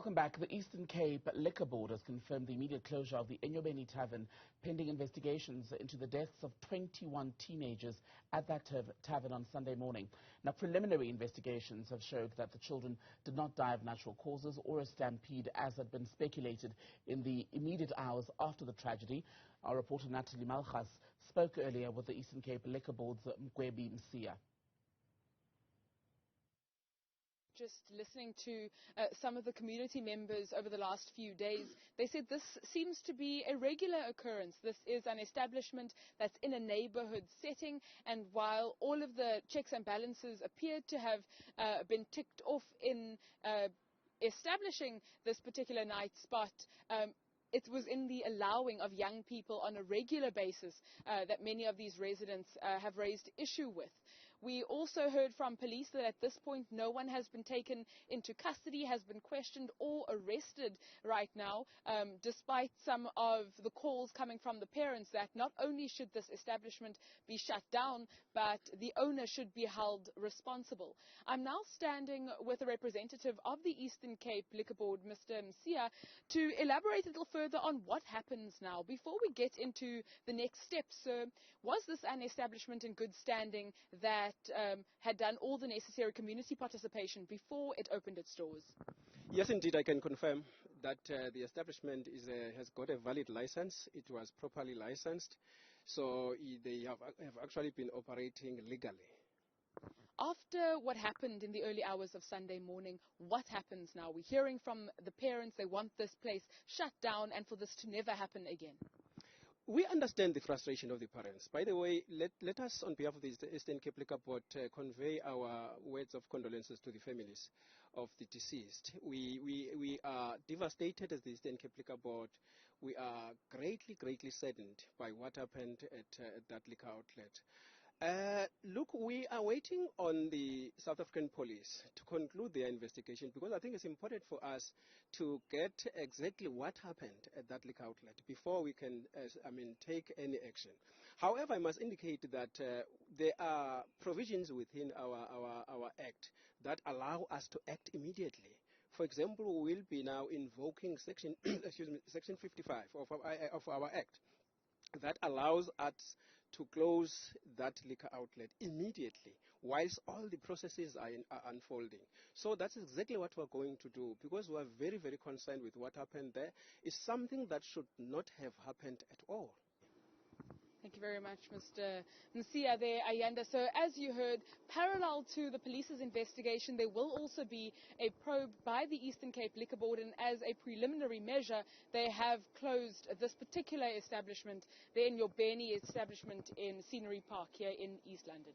Welcome back. The Eastern Cape Liquor Board has confirmed the immediate closure of the Enyobeni Tavern, pending investigations into the deaths of 21 teenagers at that tavern on Sunday morning. Now, preliminary investigations have showed that the children did not die of natural causes or a stampede, as had been speculated in the immediate hours after the tragedy. Our reporter Natalie Malgas spoke earlier with the Eastern Cape Liquor Board's Mgwebi Msiya. Just listening to some of the community members over the last few days, they said this seems to be a regular occurrence. This is an establishment that's in a neighborhood setting, and while all of the checks and balances appeared to have been ticked off in establishing this particular night spot, it was in the allowing of young people on a regular basis that many of these residents have raised issue with. We also heard from police that at this point no one has been taken into custody, has been questioned or arrested right now, despite some of the calls coming from the parents that not only should this establishment be shut down, but the owner should be held responsible. I'm now standing with a representative of the Eastern Cape Liquor Board, Mr. Msiya, to elaborate a little further on what happens now. Before we get into the next steps, was this an establishment in good standing that had done all the necessary community participation before it opened its doors? Yes, indeed, I can confirm that the establishment has got a valid license. It was properly licensed, so they have actually been operating legally. After what happened in the early hours of Sunday morning, what happens now? We're hearing from the parents they want this place shut down and for this to never happen again. We understand the frustration of the parents. By the way, let us, on behalf of the Eastern Cape Liquor Board, convey our words of condolences to the families of the deceased. We are devastated as the Eastern Cape Liquor Board. We are greatly saddened by what happened at that liquor outlet. Look, we are waiting on the South African police to conclude their investigation, because I think it's important for us to get exactly what happened at that liquor outlet before we can, take any action. However, I must indicate that there are provisions within our Act that allow us to act immediately. For example, we will be now invoking Section 55 of our Act, that allows us to close that liquor outlet immediately whilst all the processes are unfolding. So that's exactly what we're going to do, because we're very concerned with what happened there. It's something that should not have happened at all. Thank you very much, Mr. Msiya there, Ayanda. So as you heard, parallel to the police's investigation, there will also be a probe by the Eastern Cape Liquor Board, and as a preliminary measure, they have closed this particular establishment, the Enyobeni establishment in Scenery Park here in East London.